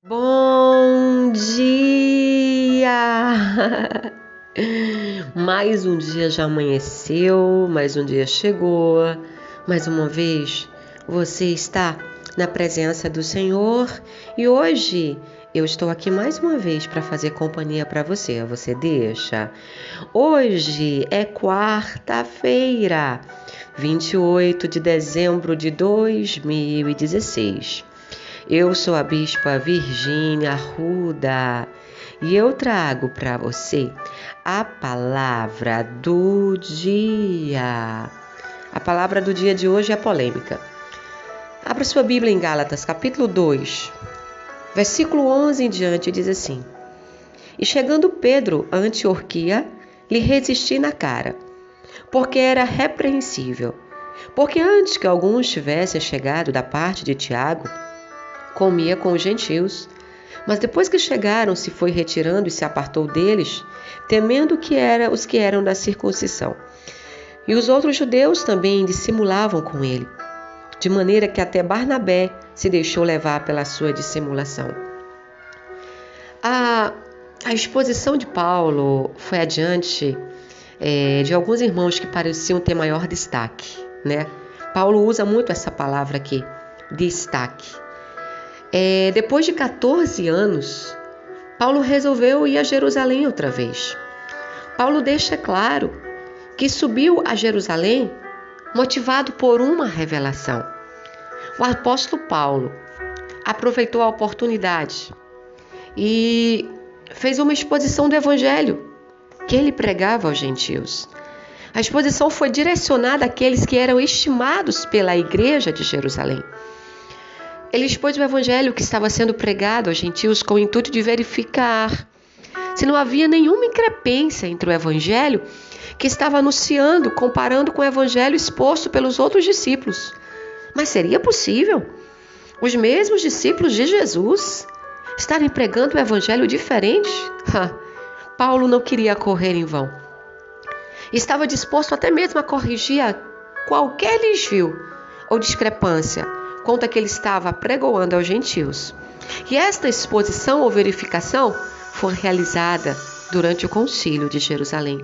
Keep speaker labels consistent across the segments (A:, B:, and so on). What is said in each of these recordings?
A: Bom dia! Mais um dia já amanheceu, mais um dia chegou. Mais uma vez você está na presença do Senhor e hoje eu estou aqui mais uma vez para fazer companhia para você. Você deixa? Hoje é quarta-feira, 28 de dezembro de 2016. Eu sou a Bispa Virgínia Arruda e eu trago para você a palavra do dia. A palavra do dia de hoje é polêmica. Abra sua Bíblia em Gálatas, capítulo 2, versículo 11 em diante, diz assim: E chegando Pedro a Antioquia, lhe resisti na cara, porque era repreensível. Porque antes que alguns tivessem chegado da parte de Tiago, comia com os gentios, mas depois que chegaram, se foi retirando e se apartou deles, temendo os que eram da circuncisão. E os outros judeus também dissimulavam com ele, de maneira que até Barnabé se deixou levar pela sua dissimulação. A exposição de Paulo foi adiante de alguns irmãos que pareciam ter maior destaque, né? Paulo usa muito essa palavra aqui, destaque. Depois de 14 anos, Paulo resolveu ir a Jerusalém outra vez. Paulo deixa claro que subiu a Jerusalém motivado por uma revelação. O apóstolo Paulo aproveitou a oportunidade e fez uma exposição do evangelho que ele pregava aos gentios. A exposição foi direcionada àqueles que eram estimados pela igreja de Jerusalém. Ele expôs o evangelho que estava sendo pregado aos gentios com o intuito de verificar se não havia nenhuma increpância entre o evangelho que estava anunciando, comparando com o evangelho exposto pelos outros discípulos. Mas seria possível os mesmos discípulos de Jesus estarem pregando o evangelho diferente? Paulo não queria correr em vão. Estava disposto até mesmo a corrigir qualquer desvio ou discrepância quanto a que ele estava pregoando aos gentios. E esta exposição ou verificação foi realizada durante o concílio de Jerusalém.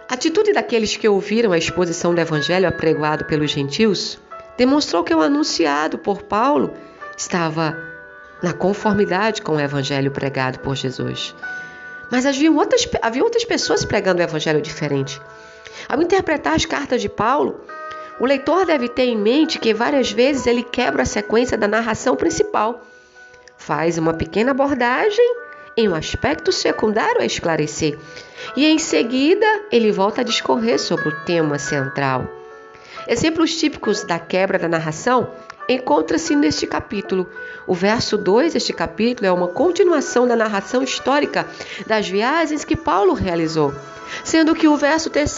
A: A atitude daqueles que ouviram a exposição do evangelho apregoado pelos gentios demonstrou que o anunciado por Paulo estava na conformidade com o evangelho pregado por Jesus. Mas havia outras pessoas pregando o evangelho diferente. Ao interpretar as cartas de Paulo, o leitor deve ter em mente que várias vezes ele quebra a sequência da narração principal, faz uma pequena abordagem em um aspecto secundário a esclarecer, e em seguida ele volta a discorrer sobre o tema central. Exemplos típicos da quebra da narração encontra-se neste capítulo. O verso 2 deste capítulo é uma continuação da narração histórica das viagens que Paulo realizou, sendo que o verso 3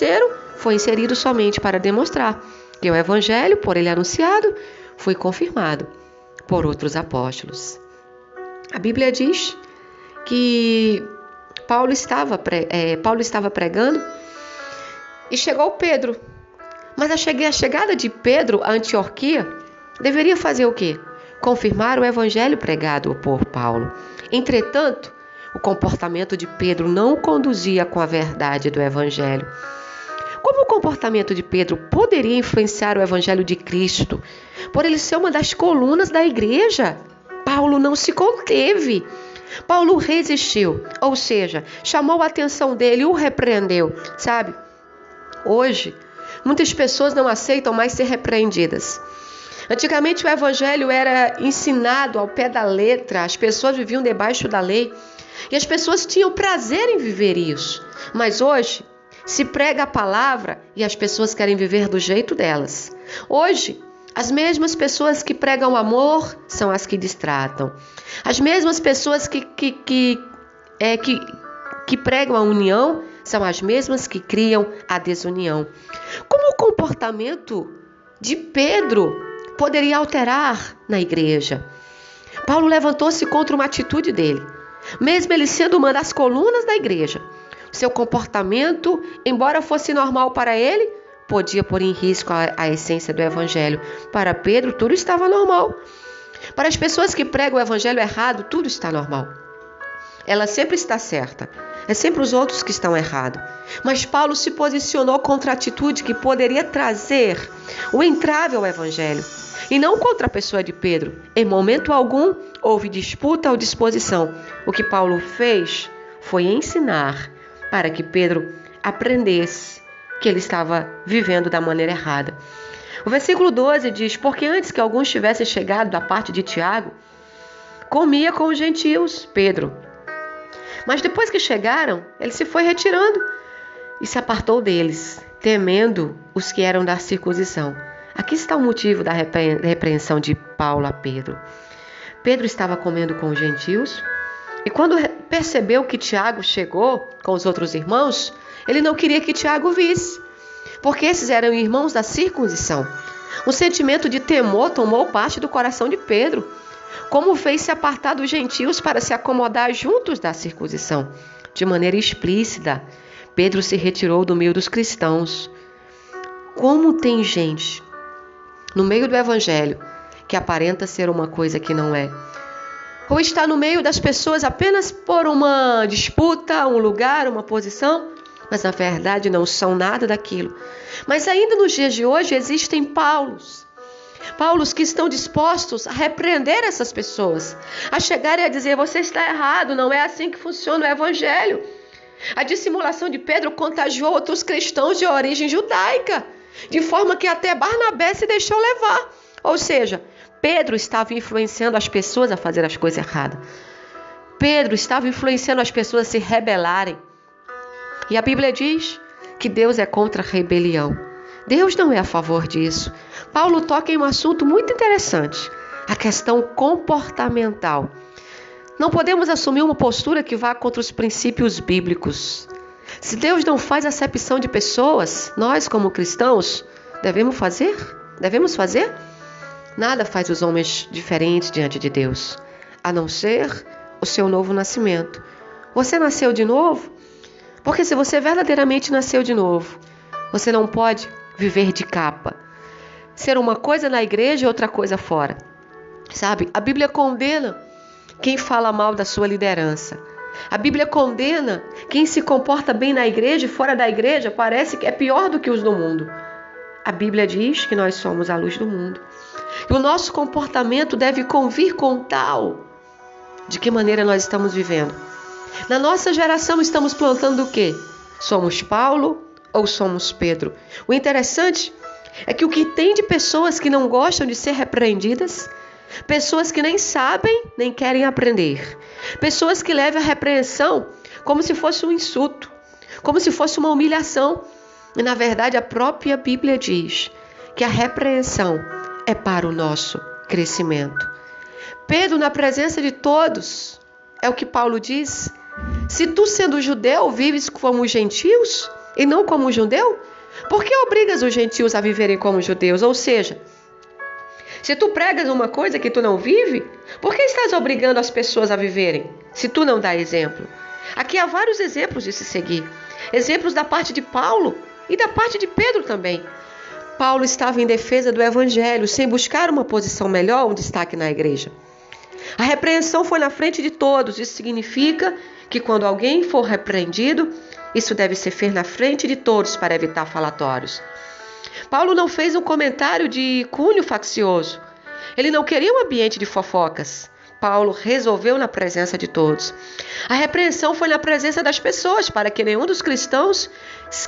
A: foi inserido somente para demonstrar que o evangelho, por ele anunciado, foi confirmado por outros apóstolos. A Bíblia diz que Paulo estava pregando e chegou Pedro. Mas a chegada de Pedro à Antioquia deveria fazer o quê? Confirmar o evangelho pregado por Paulo. Entretanto, o comportamento de Pedro não o conduzia com a verdade do evangelho. Como o comportamento de Pedro poderia influenciar o evangelho de Cristo, por ele ser uma das colunas da igreja? Paulo não se conteve. Paulo resistiu, ou seja, chamou a atenção dele e o repreendeu, sabe? Hoje, muitas pessoas não aceitam mais ser repreendidas. Antigamente o evangelho era ensinado ao pé da letra, as pessoas viviam debaixo da lei e as pessoas tinham prazer em viver isso. Mas hoje se prega a palavra e as pessoas querem viver do jeito delas. Hoje, as mesmas pessoas que pregam o amor são as que distratam. As mesmas pessoas que pregam a união são as mesmas que criam a desunião. Como o comportamento de Pedro poderia alterar na igreja? Paulo levantou-se contra uma atitude dele, mesmo ele sendo uma das colunas da igreja. Seu comportamento, embora fosse normal para ele, podia pôr em risco a essência do evangelho. Para Pedro, tudo estava normal. Para as pessoas que pregam o evangelho errado, tudo está normal. Ela sempre está certa. É sempre os outros que estão errados. Mas Paulo se posicionou contra a atitude que poderia trazer o entrave ao evangelho. E não contra a pessoa de Pedro. Em momento algum, houve disputa ou disposição. O que Paulo fez foi ensinar para que Pedro aprendesse que ele estava vivendo da maneira errada. O versículo 12 diz: porque antes que alguns tivessem chegado da parte de Tiago, comia com os gentios, Pedro. Mas depois que chegaram, ele se foi retirando e se apartou deles, temendo os que eram da circuncisão. Aqui está o motivo da repreensão de Paulo a Pedro. Pedro estava comendo com os gentios e quando percebeu que Tiago chegou com os outros irmãos, ele não queria que Tiago visse, porque esses eram irmãos da circuncisão. Um sentimento de temor tomou parte do coração de Pedro, como fez se apartar dos gentios para se acomodar juntos da circuncisão. De maneira explícita, Pedro se retirou do meio dos cristãos. Como tem gente no meio do evangelho que aparenta ser uma coisa que não é. Ou está no meio das pessoas apenas por uma disputa, um lugar, uma posição, mas na verdade não são nada daquilo. Mas ainda nos dias de hoje existem Paulos que estão dispostos a repreender essas pessoas, a chegarem a dizer: você está errado, não é assim que funciona o evangelho. A dissimulação de Pedro contagiou outros cristãos de origem judaica, de forma que até Barnabé se deixou levar. Ou seja, Pedro estava influenciando as pessoas a fazer as coisas erradas. Pedro estava influenciando as pessoas a se rebelarem. E a Bíblia diz que Deus é contra a rebelião. Deus não é a favor disso. Paulo toca em um assunto muito interessante, a questão comportamental. Não podemos assumir uma postura que vá contra os princípios bíblicos. Se Deus não faz acepção de pessoas, nós como cristãos devemos fazer? Nada faz os homens diferentes diante de Deus, a não ser o seu novo nascimento. Você nasceu de novo? Porque se você verdadeiramente nasceu de novo, você não pode viver de capa. Ser uma coisa na igreja e outra coisa fora. Sabe? A Bíblia condena quem fala mal da sua liderança. A Bíblia condena quem se comporta bem na igreja e fora da igreja parece que é pior do que os do mundo. A Bíblia diz que nós somos a luz do mundo. E o nosso comportamento deve convir com tal de que maneira nós estamos vivendo. Na nossa geração estamos plantando o quê? Somos Paulo ou somos Pedro? O interessante é que o que tem de pessoas que não gostam de ser repreendidas, pessoas que nem sabem, nem querem aprender, pessoas que levam a repreensão como se fosse um insulto, como se fosse uma humilhação. E na verdade a própria Bíblia diz que a repreensão é para o nosso crescimento. Pedro, na presença de todos, é o que Paulo diz: se tu, sendo judeu, vives como os gentios e não como judeu, por que obrigas os gentios a viverem como judeus? Ou seja, se tu pregas uma coisa que tu não vive, por que estás obrigando as pessoas a viverem, se tu não dá exemplo? Aqui há vários exemplos de se seguir. Exemplos da parte de Paulo e da parte de Pedro também. Paulo estava em defesa do evangelho, sem buscar uma posição melhor, um destaque na igreja. A repreensão foi na frente de todos. Isso significa que quando alguém for repreendido, isso deve ser feito na frente de todos para evitar falatórios. Paulo não fez um comentário de cunho faccioso. Ele não queria um ambiente de fofocas. Paulo resolveu na presença de todos. A repreensão foi na presença das pessoas, para que nenhum dos cristãos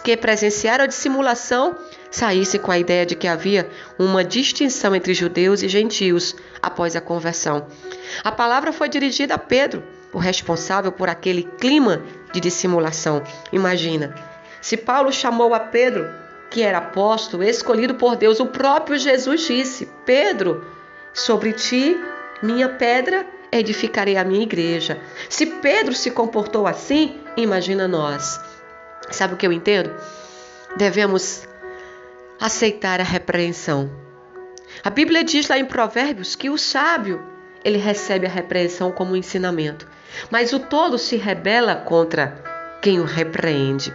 A: que presenciaram a dissimulação saísse com a ideia de que havia uma distinção entre judeus e gentios após a conversão. A palavra foi dirigida a Pedro, o responsável por aquele clima de dissimulação. Imagina, se Paulo chamou a Pedro, que era apóstolo, escolhido por Deus, o próprio Jesus disse: Pedro, sobre ti, minha pedra, edificarei a minha igreja. Se Pedro se comportou assim, imagina nós. Sabe o que eu entendo? Devemos aceitar a repreensão. A Bíblia diz lá em Provérbios que o sábio, ele recebe a repreensão como um ensinamento, mas o tolo se rebela contra quem o repreende.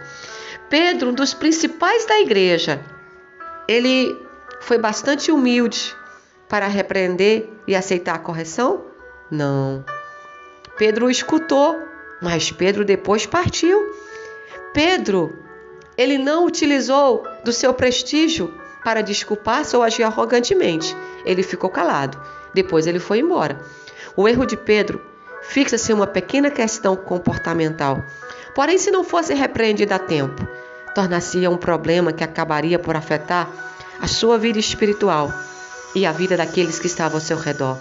A: Pedro, um dos principais da igreja, ele foi bastante humilde para repreender e aceitar a correção? Não. Pedro o escutou, mas Pedro depois partiu. Pedro, ele não utilizou do seu prestígio para desculpar-se ou agir arrogantemente. Ele ficou calado. Depois ele foi embora. O erro de Pedro fixa-se em uma pequena questão comportamental. Porém, se não fosse repreendido a tempo, tornar-se-ia um problema que acabaria por afetar a sua vida espiritual e a vida daqueles que estavam ao seu redor.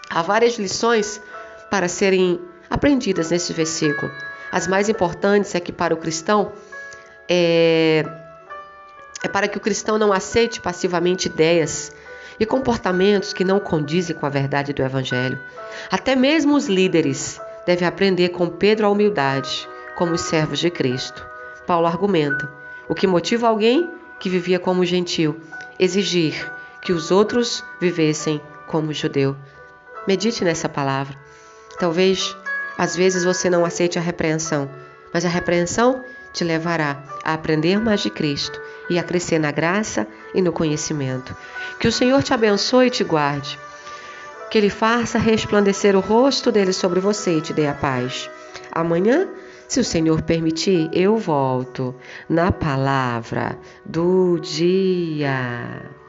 A: Há várias lições para serem aprendidas nesse versículo. As mais importantes é que para o cristão é para que o cristão não aceite passivamente ideias e comportamentos que não condizem com a verdade do Evangelho. Até mesmo os líderes devem aprender com Pedro a humildade, como os servos de Cristo. Paulo argumenta: o que motiva alguém que vivia como gentil, exigir que os outros vivessem como judeu. Medite nessa palavra. Talvez, às vezes, você não aceite a repreensão, mas a repreensão te levará a aprender mais de Cristo e a crescer na graça e no conhecimento. Que o Senhor te abençoe e te guarde. Que Ele faça resplandecer o rosto dele sobre você e te dê a paz. Amanhã, se o Senhor permitir, eu volto na palavra do dia.